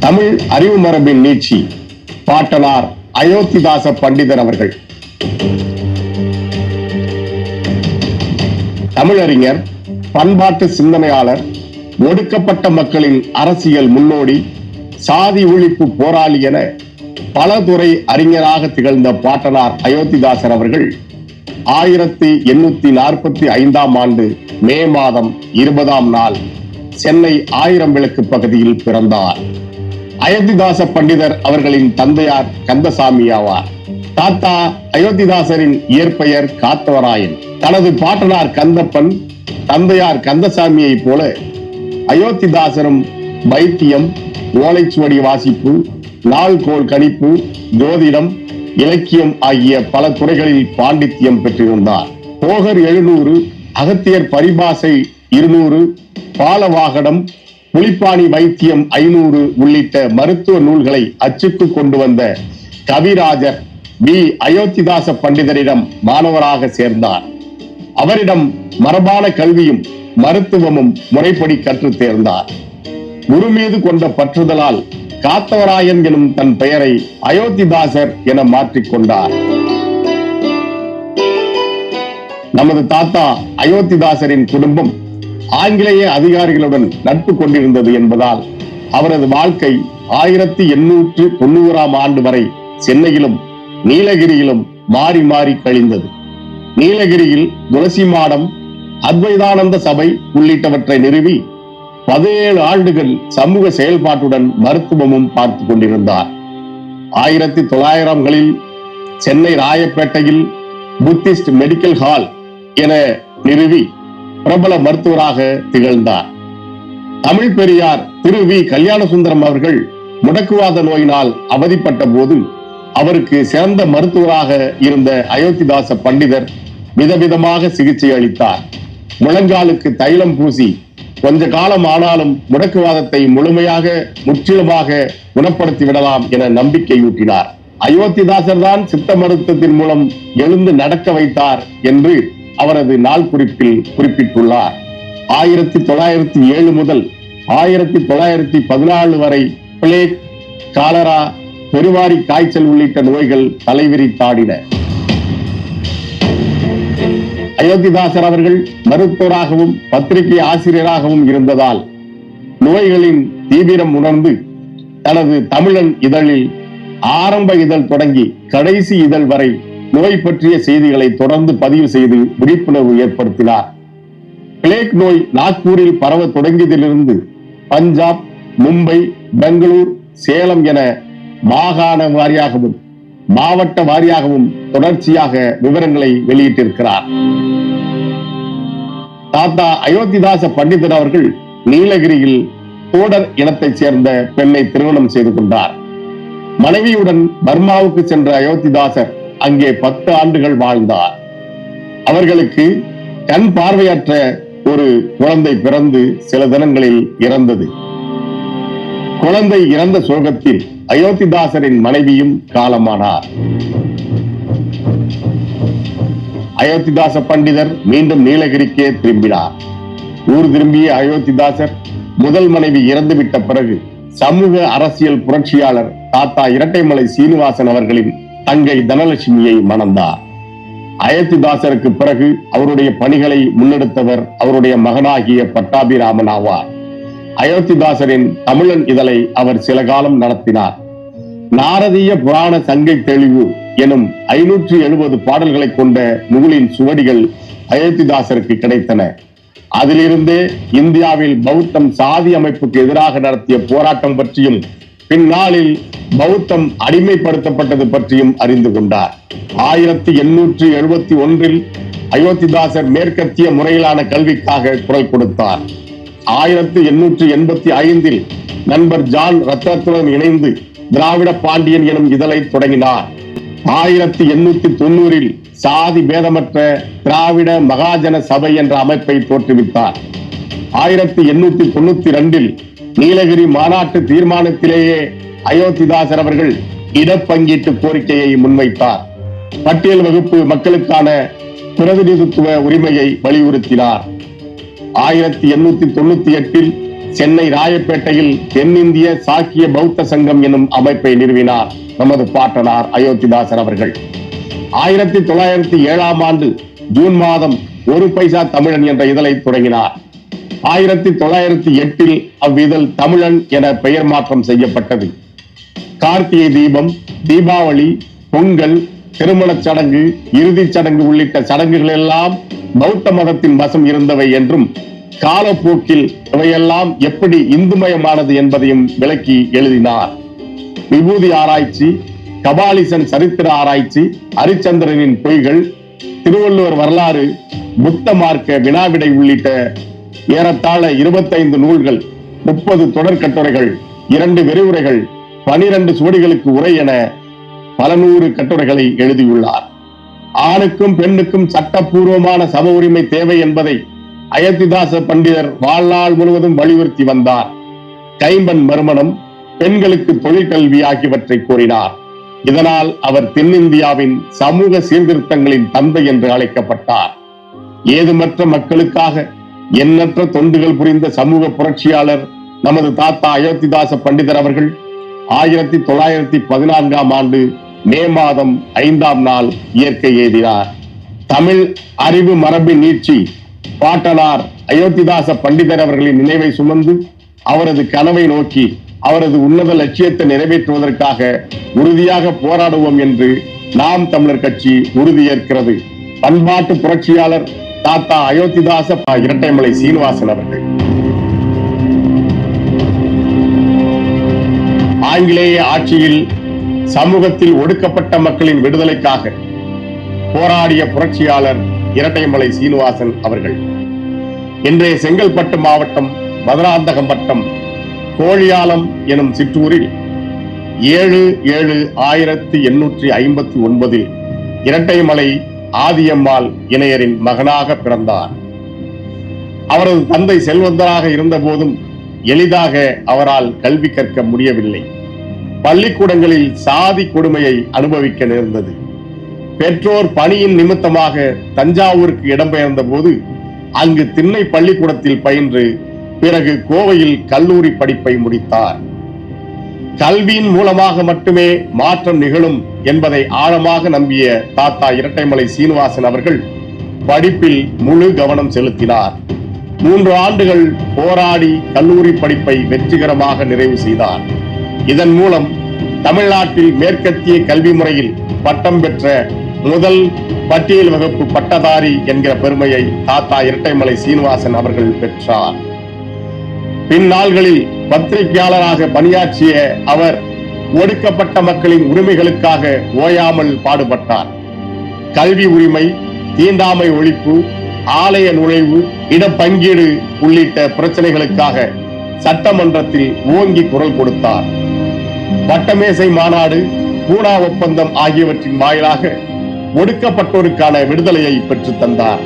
தமிழ் அறிவு மரபின் நீட்சி பாட்டனார் அயோத்திதாச பண்டிதர் அவர்கள். தமிழறிஞர், பண்பாட்டு சிந்தனையாளர், ஒடுக்கப்பட்ட மக்களின் அரசியல் முன்னோடி, சாதி ஒழிப்பு போராளி என பல துறை அறிஞராக திகழ்ந்த பாட்டனார் அயோத்திதாசர் அவர்கள் 1845 ஆண்டு மே மாதம் 20ஆம் நாள் சென்னை 1000 விளக்கு பகுதியில் பிறந்தார். அயோத்திதாச பண்டிதர் அவர்களின் தந்தையார் கந்தசாமி ஆவார். தாத்தா அயோத்திதாசரின் இயற்பெயர் காத்தவராயன். தனது பாட்டனார் கந்தப்பன், தந்தையார் கந்தசாமியை போல அயோத்திதாசரும் வைத்தியம், ஓலைச்சுவடி வாசிப்பு, நாள்கோள் கணிப்பு, ஜோதிடம், இலக்கியம் ஆகிய பல துறைகளில் பாண்டித்யம் பெற்றிருந்தார். போகர் 700, அகத்தியர் பரிபாசை 200, பாலவாகடம், புலிப்பாணி வைத்தியம் 500 உள்ளிட்ட மருத்துவ நூல்களை அச்சுக்கு கொண்டு வந்த கவிராஜர் பி. அயோத்திதாச பண்டிதரிடம் மாணவராக சேர்ந்தார். அவரிடம் மரபான கல்வியும் மருத்துவமும் முறைப்படி கற்றுத் தேர்ந்தார். குரு மீது கொண்ட பற்றுதலால் காத்தவராயன் எனும் தன் பெயரை அயோத்திதாசர் என மாற்றிக்கொண்டார். நமது தாத்தா அயோத்திதாசரின் குடும்பம் ஆங்கிலேய அதிகாரிகளுடன் நட்பு கொண்டிருந்தது என்பதால் அவரது வாழ்க்கை 1890ஆம் ஆண்டு வரை சென்னையிலும் நீலகிரியிலும் மாறி மாறி கழிந்தது. நீலகிரியில் துளசி மாடம், அத்வைதானந்த சபை உள்ளிட்டவற்றை நிறுவி 17 ஆண்டுகள் சமூக செயல்பாட்டுடன் மருத்துவமும் பார்த்து கொண்டிருந்தார். 1900களில் சென்னை ராயப்பேட்டையில் புத்திஸ்ட் மெடிக்கல் ஹால் என நிறுவி பிரபல மருத்துவராக திகழ்ந்தார். தமிழ் பெரியார் திரு வி. கல்யாணசுந்தரம் அவர்கள் முடக்குவாத நோயினால் அவதிப்பட்ட போது அவருக்கு சிறந்த மருத்துவராக இருந்த அயோத்திதாச பண்டிதர் விதவிதமாக சிகிச்சை அளித்தார். முழங்காலுக்கு தைலம் பூசி கொஞ்ச காலம் ஆனாலும் முடக்குவாதத்தை முற்றிலுமாக குணப்படுத்தி விடலாம் என நம்பிக்கையூட்டினார். அயோத்திதாசர் தான் சித்த மருத்துவத்தின் மூலம் எழுந்து நடக்க வைத்தார் என்று அவரது நாள் குறிப்பில் குறிப்பிட்டுள்ளார். 1907 முதல் 1914 வரை பிளேக், காலரா, பெருவாரி காய்ச்சல் உள்ளிட்ட நோய்கள் தலைவிரித்தாடின. அயோத்திதாசர் அவர்கள் மருத்துவராகவும் பத்திரிகை ஆசிரியராகவும் இருந்ததால் நோய்களின் தீவிரம் உணர்ந்து தனது தமிழன் இதழில் ஆரம்ப இதழ் தொடங்கி கடைசி இதழ் வரை நோய் பற்றிய செய்திகளை தொடர்ந்து பதிவு செய்து விழிப்புணர்வு ஏற்படுத்தினார். பிளேக் நோய் நாக்பூரில் பரவ தொடங்கியதிலிருந்து பஞ்சாப், மும்பை, பெங்களூர், சேலம் என மாகாண வாரியாகவும் மாவட்ட வாரியாகவும் தொடர்ச்சியாக விவரங்களை வெளியிட்டிருக்கிறார். தாத்தா அயோத்திதாச பண்டிதர் அவர்கள் நீலகிரியில் தோடர் இனத்தைச் சேர்ந்த பெண்ணை திருமணம் செய்து கொண்டார். மனைவியுடன் பர்மாவுக்கு சென்ற அயோத்திதாசர் அங்கே 10 ஆண்டுகள் வாழ்ந்தார். அவர்களுக்கு கண் பார்வையற்ற ஒரு குழந்தை பிறந்து சில தினங்களில் இறந்தது. குழந்தை இறந்த சோகத்தில் அயோத்திதாசரின் மனைவியும் காலமானார். அயோத்திதாச பண்டிதர் மீண்டும் நீலகிரிக்கே திரும்பினார். ஊர் திரும்பிய அயோத்திதாசர் முதல் மனைவி இறந்துவிட்ட பிறகு சமூக அரசியல் புரட்சியாளர் தாத்தா இரட்டைமலை சீனிவாசன் அவர்களின் தங்கை தனலட்சுமியை மணந்தார். அயோத்திதாசருக்கு பிறகு அவருடைய பணிகளை முன்னெடுத்தவர் அவருடைய மகனாகிய பட்டாபிராமன் ஆவார். அயோத்திதாசரின் தமிழன் இதழை அவர் சில காலம் நடத்தினார். நாரதீய புராண சங்கை தெளிவு எனும் 570 பாடல்களை கொண்ட நூலின் சுவடிகள் அயோத்திதாசருக்கு கிடைத்தன. அதிலிருந்தே இந்தியாவில் பௌத்தம் சாதி அமைப்புக்கு எதிராக நடத்திய போராட்டம் பற்றியும் பின்னாளில் பௌத்தம் அடிமைப்படுத்தப்பட்டது பற்றியும் அறிந்து கொண்டார். 1871 அயோத்திதாசர் மேற்கத்திய முறையிலான கல்விக்காக குரல் கொடுத்தார். 1885 நண்பர் ஜான் ரத்னத்துடன் இணைந்து திராவிட பாண்டியன் எனும் இதழை தொடங்கினார். 1890 சாதி பேதமற்ற திராவிட மகாஜன சபை என்ற அமைப்பை தோற்றுவித்தார். 1892 நீலகிரி மாநாட்டு தீர்மானத்திலேயே அயோத்திதாசர் அவர்கள் இடப்பங்கீட்டு கோரிக்கையை முன்வைத்தார். பட்டியல் வகுப்பு மக்களுக்கான பிரதிநிதித்துவ உரிமையை வலியுறுத்தினார். 1898 சென்னை ராயப்பேட்டையில் தென்னிந்திய சாக்கிய பௌத்த சங்கம் என்னும் அமைப்பை நிறுவினார் நமது பாட்டனார் அயோத்திதாசர் அவர்கள். 1907ஆம் ஆண்டு ஜூன் மாதம் ஒரு பைசா தமிழன் என்ற இதழை தொடங்கினார். 1908இல் அவ்விதழ் தமிழன் என பெயர் மாற்றம் செய்யப்பட்டது. கார்த்திகை தீபம், தீபாவளி, பொங்கல், திருமணச் சடங்கு, இறுதிச் சடங்கு உள்ளிட்ட சடங்குகள் எல்லாம் பௌத்த மதத்தின் வசம் இருந்தவை என்றும் காலப்போக்கில் இவையெல்லாம் எப்படி இந்துமயமானது என்பதையும் விளக்கி எழுதினார். விபூதி ஆராய்ச்சி, கபாலிசன் சரித்திர ஆராய்ச்சி, ஹரிச்சந்திரனின் பொய்கள், திருவள்ளுவர் வரலாறு, புத்த மார்க்க வினாவிடை உள்ளிட்ட ஏறத்தாழ 25 நூல்கள், 30 தொடர் கட்டுரைகள், 2 விரிவுரைகள், 12 சுவடிகளுக்கு உரை என பல நூறு கட்டுரைகளை எழுதியுள்ளார். ஆணுக்கும் பெண்ணுக்கும் சட்டப்பூர்வமான சம உரிமை தேவை என்பதை அயோத்திதாச பண்டிதர் வாழ்நாள் முழுவதும் வலியுறுத்தி வந்தார். கைம்பெண் மறுமணம், பெண்களுக்கு தொழிற்கல்வி ஆகியவற்றை கூறினார். இதனால் அவர் தென்னிந்தியாவின் சமூக சீர்திருத்தங்களின் தந்தை என்று அழைக்கப்பட்டார். ஏதுமற்ற மக்களுக்காக எண்ணற்ற தொண்டுகள் புரிந்த சமூக புரட்சியாளர் நமது தாத்தா அயோத்திதாச பண்டிதர் அவர்கள் 1914ஆம் ஆண்டு மே மாதம் 5ஆம் நாள் இயற்கை எய்தினார். தமிழ் அறிவு மரபின் நீட்சி பாட்டனார் அயோத்திதாச பண்டிதர் அவர்களின் நினைவை சுமந்து அவரது கனவை நோக்கி அவரது உன்னத லட்சியத்தை நிறைவேற்றுவதற்காக உறுதியாக போராடுவோம் என்று நாம் தமிழர் கட்சி உறுதியேற்கிறது. பண்பாட்டு புரட்சியாளர் தாத்தா அயோத்திதாச இரட்டைமலை சீனிவாசன் அவர்கள். ஆங்கிலேய ஆட்சியில் சமூகத்தில் ஒடுக்கப்பட்ட மக்களின் விடுதலைக்காக போராடிய புரட்சியாளர் இரட்டைமலை சீனிவாசன் அவர்கள். இன்றைய செங்கல்பட்டு மாவட்டம் மதுராந்தகம் வட்டம் கோழியாலம் எனும் சிற்றூரில் 7/7/1859 இரட்டைமலை ஆதியம்மாள் இணையரின் மகனாக பிறந்தார். அவரது தந்தை செல்வந்தராக இருந்த போதும் எளிதாக அவரால் கல்வி கற்க முடியவில்லை. பள்ளிக்கூடங்களில் சாதி கொடுமையை அனுபவிக்க நேர்ந்தது. பெற்றோர் பணியின் நிமித்தமாக தஞ்சாவூருக்கு இடம்பெயர்ந்த போது அங்கு திண்ணை பள்ளிக்கூடத்தில் பயின்று பிறகு கோவையில் கல்லூரி படிப்பை முடித்தார். கல்வியின் மூலமாக மட்டுமே மாற்றம் நிகழும் என்பதை ஆழமாக நம்பிய தாத்தா இரட்டைமலை சீனிவாசன் அவர்கள் படிப்பில் முழு கவனம் செலுத்தினார். 3 ஆண்டுகள் போராடி கல்லூரி படிப்பை வெற்றிகரமாக நிறைவு செய்தார். இதன் மூலம் தமிழ்நாட்டில் மேற்கத்திய கல்வி முறையில் பட்டம் பெற்ற முதல் பட்டியல் வகுப்பு பட்டதாரி என்கிற பெருமையை தாத்தா இரட்டைமலை சீனிவாசன் அவர்கள் பெற்றார். பின்னாள்களில் பத்திரிகையாளராக பணியாற்றிய அவர் ஒடுக்கப்பட்ட மக்களின் உரிமைகளுக்காக ஓயாமல் பாடுபட்டார். கல்வி உரிமை, தீண்டாமை ஒழிப்பு, ஆலய நுழைவு, இடப்பங்கீடு உள்ளிட்ட பிரச்சனைகளுக்காக சட்டமன்றத்தில் ஓங்கி குரல் கொடுத்தார். வட்டமேசை மாநாடு, பூனா ஒப்பந்தம் ஆகியவற்றின் வாயிலாக ஒடுக்கப்பட்டோருக்கான விடுதலையை பெற்று தந்தார்.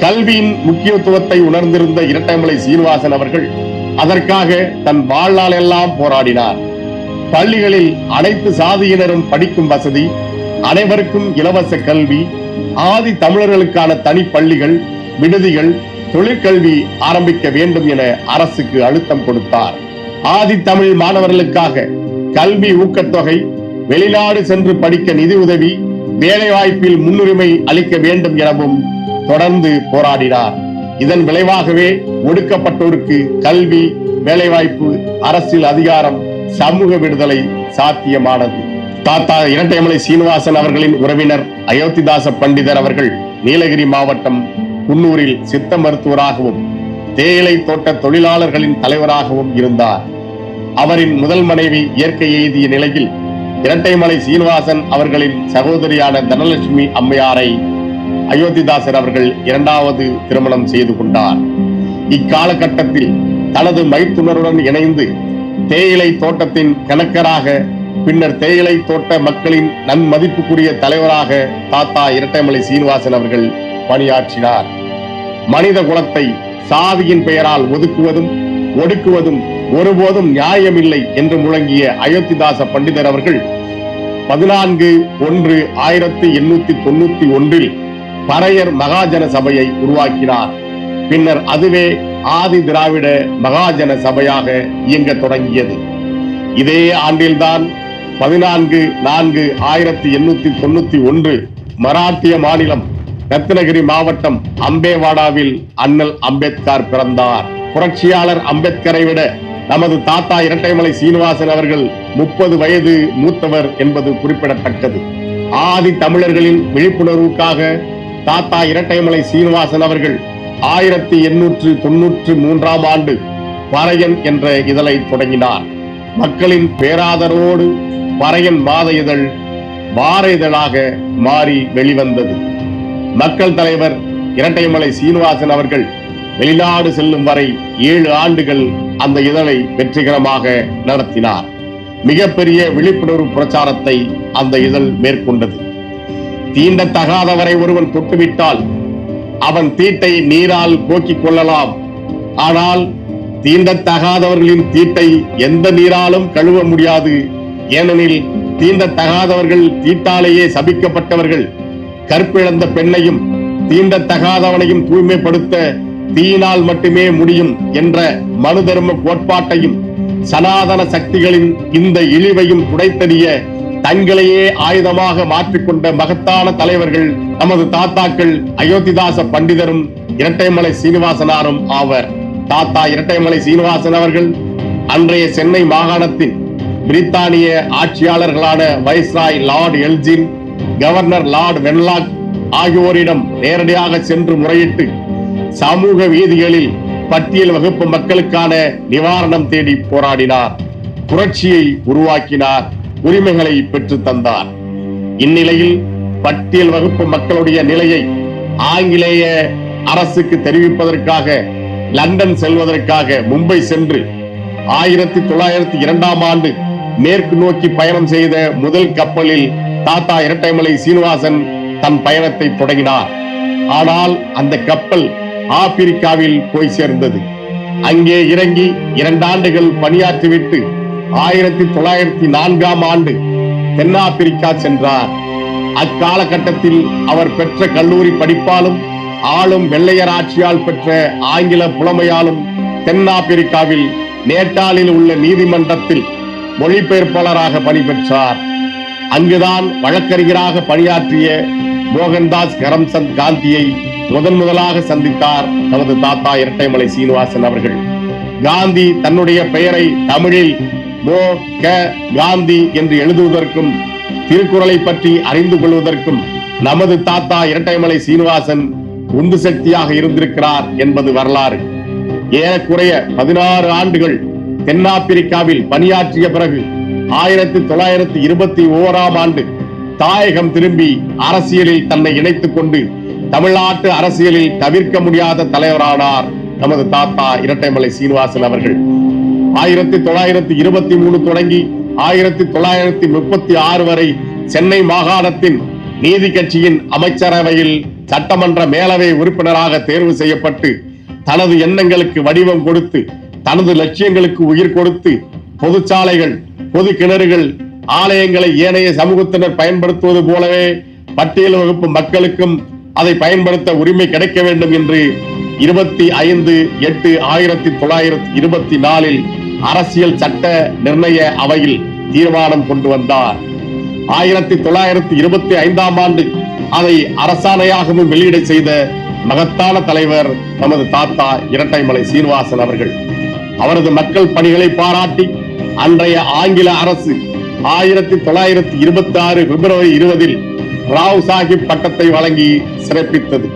கல்வியின் முக்கியத்துவத்தை உணர்ந்திருந்த இரட்டைமலை சீனிவாசன் அவர்கள் அதற்காக தன் வாழ்நாள் எல்லாம் போராடினார். பள்ளிகளில் அனைத்து சாதியினரும் படிக்கும் வசதி, அனைவருக்கும் இலவச கல்வி, ஆதி தமிழர்களுக்கான தனி பள்ளிகள், விடுதிகள், தொழிற்கல்வி ஆரம்பிக்க வேண்டும் என அரசுக்கு அழுத்தம் கொடுத்தார். ஆதி தமிழ் மாணவர்களுக்காக கல்வி ஊக்கத்தொகை, வெளிநாடு சென்று படிக்க நிதி உதவி, வேலை வாய்ப்பில் முன்னுரிமை அளிக்க வேண்டும் எனவும் தொடர்ந்து போராடினார். இதன் விளைவாகவே ஒடுக்கப்பட்டோருக்கு கல்வி, வேலைவாய்ப்பு, அரசியல் அதிகாரம், சமூக விடுதலை சாத்தியமானது. தாத்தா இரட்டைமலை சீனிவாசன் அவர்களின் உறவினர் அயோத்திதாச பண்டிதர் அவர்கள் நீலகிரி மாவட்டம் குன்னூரில் சித்த மருத்துவராகவும் தேயிலை தோட்ட தொழிலாளர்களின் தலைவராகவும் இருந்தார். அவரின் முதல் மனைவி இயற்கை எய்திய நிலையில் இரட்டைமலை சீனிவாசன் அவர்களின் சகோதரியான தனலட்சுமி அம்மையாரை அயோத்திதாசர் அவர்கள் 2வது திருமணம் செய்து கொண்டார். இக்காலகட்டத்தில் தனது மைத்துனருடன் இணைந்து தேயிலை தோட்டத்தின் கணக்கராக, பின்னர் தேயிலை தோட்ட மக்களின் நன்மதிப்புக்குரிய தலைவராக தாத்தா இரட்டைமலை சீனிவாசன் அவர்கள் பணியாற்றினார். மனித குலத்தை சாதியின் பெயரால் ஒதுக்குவதும் ஒடுக்குவதும் ஒருபோதும் நியாயமில்லை என்று முழங்கிய அயோத்திதாச பண்டிதர் அவர்கள் 14/1/1891 பறையர் மகாஜன சபையை உருவாக்கினார். பின்னர் அதுவே ஆதி திராவிட மகாஜன சபையாக இயங்க தொடங்கியது. இதே ஆண்டில்தான் 14/4/1891 மராட்டிய மாநிலம் ரத்னகிரி மாவட்டம் அம்பேவாடாவில் அண்ணல் அம்பேத்கர் பிறந்தார். புரட்சியாளர் அம்பேத்கரை விட நமது தாத்தா இரட்டைமலை சீனிவாசன் அவர்கள் 30 வயது மூத்தவர் என்பது குறிப்பிடத்தக்கது. ஆதி தமிழர்களின் விழிப்புணர்வுக்காக தாத்தா இரட்டைமலை சீனிவாசன் அவர்கள் 1893 ஆண்டு பறையன் என்ற இதழை தொடங்கினார். மக்களின் பேராதரவோடு பறையன் மாத இதழ் வார இதழாக மாறி வெளிவந்தது. மக்கள் தலைவர் இரட்டைமலை சீனிவாசன் அவர்கள் வெளிநாடு செல்லும் வரை 7 ஆண்டுகள் அந்த இதழை வெற்றிகரமாக நடத்தினார். மிகப்பெரிய விழிப்புணர்வு பிரச்சாரத்தை அந்த இதழ் மேற்கொண்டது. தீண்டத்தகாதவரை ஒருவன் தொட்டுவிட்டால் அவன் தீட்டை நீரால் போக்கிக் கொள்ளலாம். ஆனால் தீண்டத்தகாதவர்களின் தீட்டை எந்த நீராலும் கழுவ முடியாது. ஏனெனில் தீண்டத்தகாதவர்கள் தீட்டாலேயே சபிக்கப்பட்டவர்கள். கற்பிழந்த பெண்ணையும் தீண்டத்தகாதவனையும் தூய்மைப்படுத்த தீயினால் மட்டுமே முடியும் என்ற மனு தர்ம கோட்பாட்டையும் சனாதன சக்திகளின் இந்த இழிவையும் துடைத்தறிய தங்களையே ஆயுதமாக மாற்றிக்கொண்ட மகத்தான தலைவர்கள் நமது தாத்தாக்கள் அயோத்திதாச பண்டிதரும் இரட்டைமலை சீனிவாசனாரும் ஆவர். தாத்தா இரட்டைமலை சீனிவாசன் அவர்கள் அன்றைய சென்னை மாகாணத்தின் பிரித்தானிய ஆட்சியாளர்களான viceroy lord Elgin, governor lord Wenlock ஆகியோரிடம் நேரடியாக சென்று முறையிட்டு சமூக வீதிகளில் பட்டியல் வகுப்பு மக்களுக்கான நிவாரணம் தேடி போராடினார். புரட்சியை உருவாக்கினார். உரிமைகளை பெற்று தந்தார். இந்நிலையில் பட்டியல் வகுப்பு மக்களுடைய நிலையை ஆங்கிலேய அரசுக்கு தெரிவிப்பதற்காக லண்டன் செல்வதற்காக மும்பை சென்று 1902 ஆண்டு மேற்கு நோக்கி பயணம் செய்த முதல் கப்பலில் தாத்தா இரட்டைமலை சீனிவாசன் தன் பயணத்தை தொடங்கினார். ஆனால் அந்த கப்பல் ஆப்பிரிக்காவில் போய் சேர்ந்தது. அங்கே இறங்கி 2 ஆண்டுகள் பணியாற்றிவிட்டு 1904 ஆண்டு தென்னாப்பிரிக்கா சென்றார். அக்காலகட்டத்தில் அவர் பெற்ற கல்லூரி படிப்பாலும் ஆளும் வெள்ளையர் ஆட்சியால் பெற்ற ஆங்கில புலமையாலும் தென்னாப்பிரிக்காவில் நேட்டாலில் உள்ள நீதிமன்றத்தில் மொழிபெயர்ப்பாளராக பணிபெற்றார். அங்குதான் வழக்கறிஞராக பணியாற்றிய மோகன்தாஸ் கரம்சந்த் காந்தியை முதலாக சந்தித்தார் நமது தாத்தா இரட்டைமலை சீனிவாசன் அவர்கள். காந்தி தன்னுடைய பெயரை தமிழில் மோ க காந்தி என்று எழுதுவதற்கும் திருக்குறளை பற்றி அறிந்து கொள்வதற்கும் நமது தாத்தா இரட்டைமலை சீனிவாசன் உந்து சக்தியாக இருந்திருக்கிறார் என்பது வரலாறு. ஏறக்குறைய 16 ஆண்டுகள் தென்னாப்பிரிக்காவில் பணியாற்றிய பிறகு 1921 ஆண்டு தாயகம் திரும்பி அரசியலில் தன்னை இணைத்துக் கொண்டு தமிழ்நாட்டு அரசியலில் தவிர்க்க முடியாத தலைவரானார் நமது தாத்தா இரட்டைமலை சீனிவாசன் அவர்கள். 1923 தொடங்கி 1936 வரை சென்னை மாகாணத்தின் நீதி கட்சியின் அமைச்சரவையில் சட்டமன்ற மேலவை உறுப்பினராக தேர்வு செய்யப்பட்டு தனது எண்ணங்களுக்கு வடிவம் கொடுத்து தனது லட்சியங்களுக்கு உயிர் கொடுத்து பொதுச்சாலைகள், பொது கிணறுகள், ஆலயங்களை ஏனைய சமூகத்தினர் பயன்படுத்துவது போலவே பட்டியல் வகுப்பு மக்களுக்கும் அதை பயன்படுத்த உரிமை கிடைக்க வேண்டும் என்று 25/8/1924 அரசியல் சட்ட நிர்ணய அவையில் தீர்மானம் கொண்டு வந்தார். 1925 ஆண்டு அதை அரசாணையாகவும் வெளியிட செய்த மகத்தான தலைவர் நமது தாத்தா இரட்டைமலை சீனிவாசன் அவர்கள். அவரது மக்கள் பணிகளை பாராட்டி அன்றைய ஆங்கில அரசு 1926 பிப்ரவரி 20 ராவ் சாஹிப் பட்டத்தை வழங்கி சிறப்பித்தது.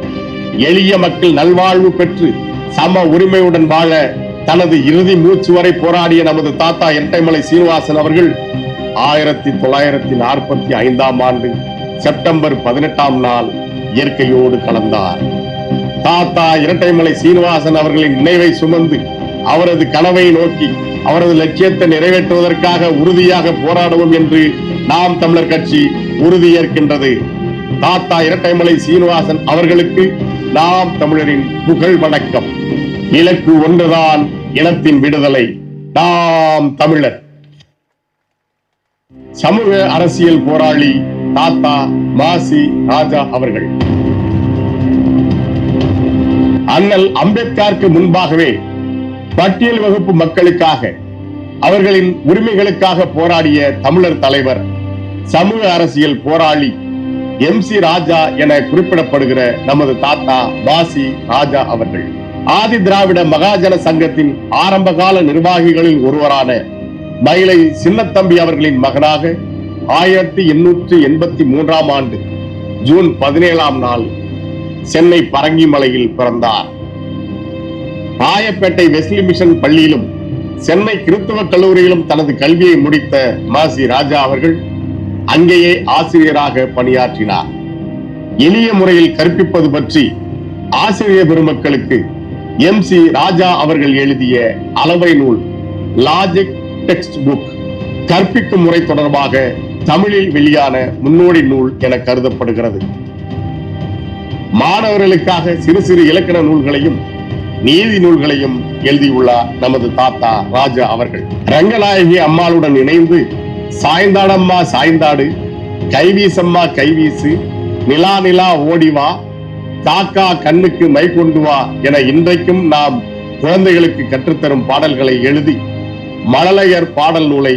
எளிய மக்கள் நல்வாழ்வு பெற்று சம உரிமையுடன் வாழ தனது இறுதி மூச்சு வரை போராடிய நமது தாத்தா இரட்டைமலை சீனிவாசன் அவர்கள் 1945 ஆண்டு செப்டம்பர் 18 நாள் இயற்கையோடு கலந்தார். தாத்தா இரட்டைமலை சீனிவாசன் அவர்களின் நினைவை சுமந்து அவரது கனவை நோக்கி அவரது லட்சியத்தை நிறைவேற்றுவதற்காக உறுதியாக போராடுவோம் என்று நாம் தமிழர் கட்சி உறுதியேற்கின்றது. தாத்தா இரட்டைமலை சீனிவாசன் அவர்களுக்கு நாம் தமிழரின் புகழ் வணக்கம். இலக்கு ஒன்றுதான், இனத்தின் விடுதலை. நாம் தமிழர். சமூக அரசியல் போராளி தாத்தா மாசி ராஜா அவர்கள் அண்ணல் அம்பேத்கருக்கு முன்பாகவே பட்டியல் வகுப்பு மக்களுக்காக, அவர்களின் உரிமைகளுக்காக போராடிய தமிழர் தலைவர், சமூக அரசியல் போராளி MC ராஜா என குறிப்பிடப்படுகிற நமது தாத்தா மாசி ராஜா அவர்கள் ஆதி திராவிட மகாஜன சங்கத்தின் ஆரம்பகால நிர்வாகிகளில் ஒருவரான மயிலை சின்னத்தம்பி அவர்களின் மகனாக 1883 ஆண்டு ஜூன் 17 நாள் சென்னை பரங்கிமலையில் பிறந்தார். ராயப்பேட்டை வெஸ்லி மிஷன் பள்ளியிலும் சென்னை கிறிஸ்தவ கல்லூரியிலும் தனது கல்வியை முடித்த மாசி ராஜா அவர்கள் அங்கேயே ஆசிரியராக பணியாற்றினார். எளிய முறையில் கற்பிப்பது பற்றி ஆசிரியர் பெருமக்களுக்கு MC ராஜா அவர்கள் எழுதிய அளவை நூல் லாஜிக் டெக்ஸ்ட் புக் கற்பிக்கும் முறை தொடர்பாக தமிழில் வெளியான முன்னோடி நூல் என கருதப்படுகிறது. மாணவர்களுக்காக சிறு சிறு இலக்கண நூல்களையும் நீதி நூல்களையும் எழுதியுள்ளார் நமது தாத்தா ராஜா அவர்கள். ரங்கநாயகி அம்மாளுடன் இணைந்து சாய்ந்தாடம்மா சாய்ந்தாடு, கைவீசம்மா கைவீசு, நிலா நிலா ஓடிவா, காக்கா கண்ணுக்கு மை கொண்டு வா என இன்றைக்கும் நாம் குழந்தைகளுக்கு கற்றுத்தரும் பாடல்களை எழுதி மழலையர் பாடல் நூலை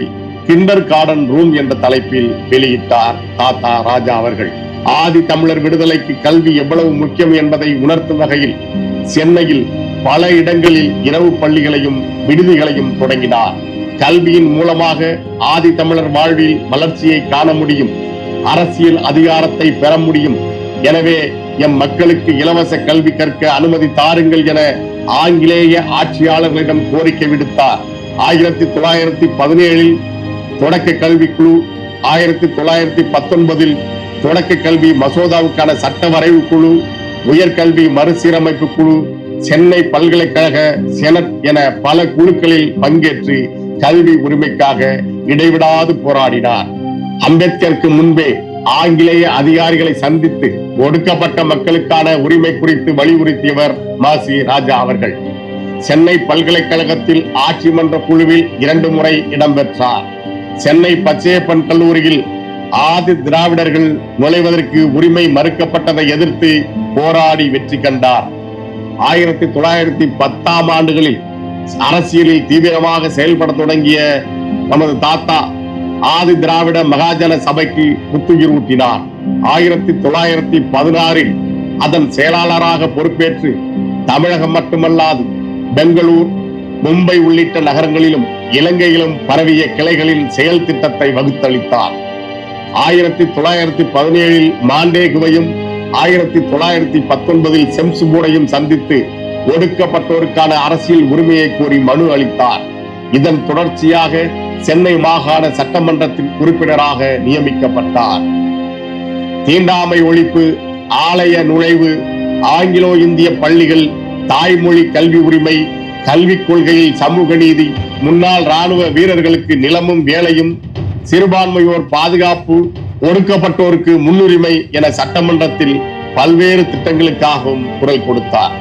கிண்டர் கார்டன் ரூம் என்ற தலைப்பில் வெளியிட்டார் தாத்தா ராஜா அவர்கள். ஆதி தமிழர் விடுதலைக்கு கல்வி எவ்வளவு முக்கியம் என்பதை உணர்த்தும் வகையில் சென்னையில் பல இடங்களில் இரவு பள்ளிகளையும் விடுதிகளையும் தொடங்கினார். கல்வியின் மூலமாக ஆதி தமிழர் வாழ்வில் வளர்ச்சியை காண முடியும், அரசியல் அதிகாரத்தை பெற முடியும். எனவே எம் மக்களுக்கு இலவச கல்வி கற்க அனுமதி தாருங்கள் என ஆங்கிலேய ஆட்சியாளர்களிடம் கோரிக்கை விடுத்தார். 1917 தொடக்க கல்வி குழு, 1919 தொடக்க கல்வி மசோதாவுக்கான சட்ட வரைவு குழு, உயர்கல்வி மறுசீரமைப்பு குழு, சென்னை பல்கலைக்கழக செனட் என பல குழுக்களில் பங்கேற்று கல்வி உரிமைக்காக இடைவிடாது போராடினார். அம்பேத்கருக்கு முன்பே ஆங்கிலேய அதிகாரிகளை சந்தித்து ஒடுக்கப்பட்ட மக்களுக்கான உரிமை குறித்து வலியுறுத்தியவர் மாசி ராஜா அவர்கள். சென்னை பல்கலைக்கழகத்தில் ஆட்சி மன்ற குழுவில் 2 முறை இடம்பெற்றார். சென்னை பச்சையப்பன் கல்லூரியில் ஆதி திராவிடர்கள் நுழைவதற்கு உரிமை மறுக்கப்பட்டதை எதிர்த்து போராடி வெற்றி கண்டார். 1910 ஆண்டுகளில் அரசியலில் தீவிரமாக செயல்பட தொடங்கிய நமது தாத்தா ஆதி திராவிட மகாஜன சபைக்கு புத்துயிர் ஊட்டினார். 1916 அதன் செயலாளராக பொறுப்பேற்று தமிழகம் மட்டுமல்லாது பெங்களூர், மும்பை உள்ளிட்ட நகரங்களிலும் இலங்கையிலும் பரவிய கிளைகளின் செயல் திட்டத்தை வகுத்தளித்தார். 1917 மாண்டேகுவையும் 1919 செம்சுபூரையும் சந்தித்து ஒடுக்கப்பட்டோருக்கான அரசியல் உரிமையை கோரி மனு அளித்தார். இதன் தொடர்ச்சியாக சென்னை மாகாண சட்டமன்றத்தின் உறுப்பினராக நியமிக்கப்பட்டார். தீண்டாமை ஒழிப்பு, ஆலய நுழைவு, ஆங்கிலோ இந்திய பள்ளிகள், தாய்மொழி கல்வி உரிமை, கல்விக் கொள்கையில் சமூக நீதி, முன்னாள் ராணுவ வீரர்களுக்கு நிலமும் வேலையும், சிறுபான்மையோர் பாதுகாப்பு, ஒடுக்கப்பட்டோருக்கு முன்னுரிமை என சட்டமன்றத்தில் பல்வேறு திட்டங்களுக்காகவும் குரல் கொடுத்தார்.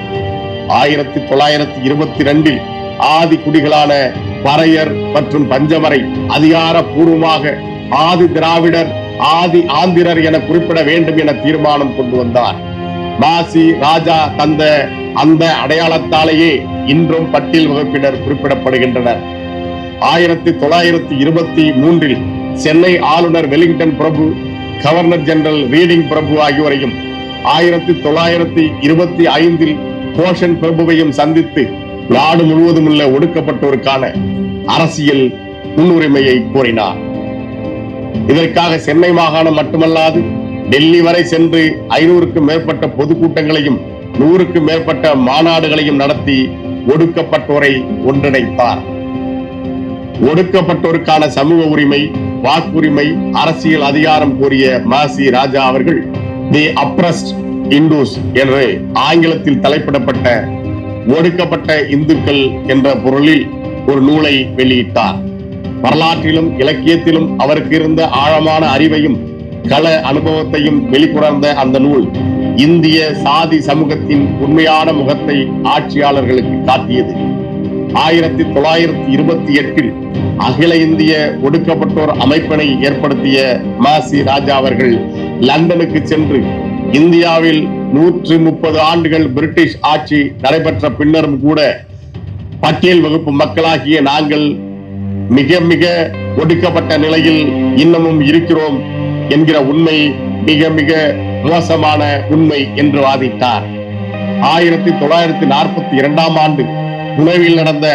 1922 ஆதி குடிகளான பறையர் மற்றும் பஞ்சமரை அதிகாரப்பூர்வமாக ஆதி திராவிடர், ஆதி ஆந்திரர் என குறிப்பிட வேண்டும் என தீர்மானம் கொண்டு வந்தார். மாசி ராஜா தந்த அந்த அடையாளத்தாலேயே இன்றும் பட்டியல் வகுப்பினர் குறிப்பிடப்படுகின்றனர். 1923 சென்னை ஆளுநர் வெலிங்டன் பிரபு, கவர்னர் ஜெனரல் ரீடிங் பிரபு ஆகியோரையும் 1925 போஷன் பிரபுவையும் சந்தித்து நாடு முழுவதும் உள்ள ஒடுக்கப்பட்டோருக்கான அரசியல் முன்னுரிமையை கோரினார். இதற்காக சென்னை மாகாணம் மட்டுமல்லாது டெல்லி வரை சென்று 500க்கும் மேற்பட்ட பொதுக்கூட்டங்களையும் 100க்கும் மேற்பட்ட மாநாடுகளையும் நடத்தி ஒடுக்கப்பட்டோரை ஒன்றிணைத்தார். ஒடுக்கப்பட்டோருக்கான சமூக உரிமை, வாக்குரிமை, அரசியல் அதிகாரம் கோரிய மாசி ராஜா அவர்கள் தி அப்ரஸ்ட் இந்துஸ் என்று ஆங்கிலத்தில் தலைப்பிடப்பட்ட ஒடுக்கப்பட்ட இந்துக்கள் என்ற பொருளில் ஒரு நூலை வெளியிட்டார். வரலாற்றிலும் இலக்கியத்திலும் அவருக்கு இருந்த ஆழமான அறிவையும் கள அனுபவத்தையும் வெளிக்கொணர்ந்த அந்த நூல் இந்திய சாதி சமூகத்தின் உண்மையான முகத்தை ஆட்சியாளர்களுக்கு காட்டியது. 1928 அகில இந்திய ஒடுக்கப்பட்டோர் அமைப்பினை ஏற்படுத்திய மாசி ராஜா அவர்கள் லண்டனுக்கு சென்று இந்தியாவில் 130 ஆண்டுகள் பிரிட்டிஷ் ஆட்சி நடைபெற்ற பின்னரும் கூட பட்டியல் வகுப்பு மக்களாகிய நாங்கள் மிக மிக ஒடுக்கப்பட்ட நிலையில் இன்னமும் இருக்கிறோம் என்கிற உண்மை மிக மிக மோசமான உண்மை என்று வாதிட்டார். 1942ஆம் ஆண்டு புனேவில் நடந்த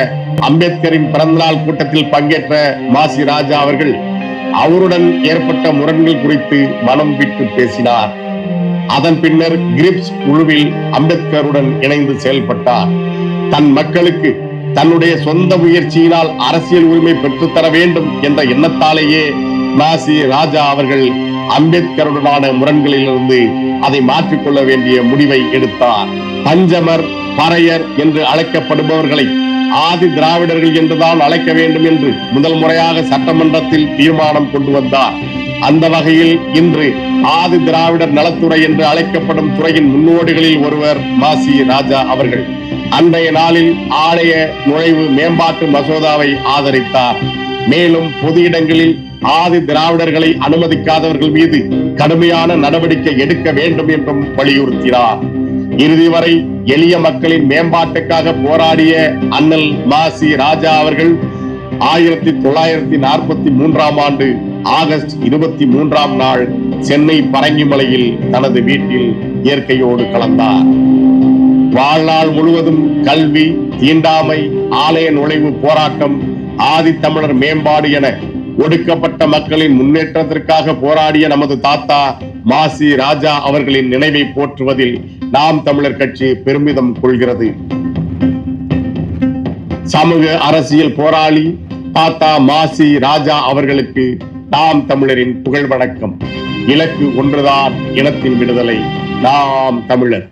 அம்பேத்கரின் பிறந்தநாள் கூட்டத்தில் பங்கேற்ற மாசி ராஜா அவர்கள் அவருடன் ஏற்பட்ட முரண்கள் குறித்து மனம் விட்டு பேசினார். அதன் பின்னர் கிரிப்ஸ் குழுவில் அம்பேத்கருடன் இணைந்து செயல்பட்டார். தன் மக்களுக்கு தன்னுடைய சொந்த முயற்சியினால் அரசியல் உரிமை பெற்றுத்தர வேண்டும் என்ற எண்ணத்தாலேயே மாசி ராஜா அவர்கள் அம்பேத்கருடனான முரண்களிலிருந்து அதை மாற்றிக்கொள்ள வேண்டிய முடிவை எடுத்தார். பஞ்சமர், பறையர் என்று அழைக்கப்படுபவர்களை ஆதி திராவிடர்கள் என்றுதான் அழைக்க வேண்டும் என்று முதல் முறையாக சட்டமன்றத்தில் தீர்மானம் கொண்டு வந்தார். அந்த வகையில் இன்று ஆதி திராவிடர் நலத்துறை என்று அழைக்கப்படும் துறையின் முன்னோடிகளில் ஒருவர் மாசி ராஜா அவர்கள். அன்றைய நாளில் ஆலய நுழைவு மேம்பாட்டு மசோதாவை ஆதரித்தார். மேலும் பொது இடங்களில் ஆதி திராவிடர்களை அனுமதிக்காதவர்கள் மீது கடுமையான நடவடிக்கை எடுக்க வேண்டும் என்றும் வலியுறுத்தினார். இறுதி வரை எளிய மக்களின் மேம்பாட்டுக்காக போராடிய அண்ணல் மாசி ராஜா அவர்கள் 1943ஆம் ஆண்டு ஆகஸ்ட் 23ஆம் நாள் சென்னை பரங்கிமலையில் தனது வீட்டில் இயற்கையோடு கலந்தார். வாழ்நாள் முழுவதும் கல்வி, தீண்டாமை, ஆலய நுழைவு போராட்டம், ஆதித்தமிழர் மேம்பாடு என ஒடுக்கப்பட்ட மக்களின் முன்னேற்றத்திற்காக போராடிய நமது தாத்தா மாசி ராஜா அவர்களின் நினைவை போற்றுவதில் நாம் தமிழர் கட்சி பெருமிதம் கொள்கிறது. சமூக அரசியல் போராளி தாத்தா மாசி ராஜா அவர்களுக்கு நாம் தமிழரின் புகழ் வணக்கம். இலக்கு ஒன்றுதான், இனத்தின் விடுதலை. நாம் தமிழர்.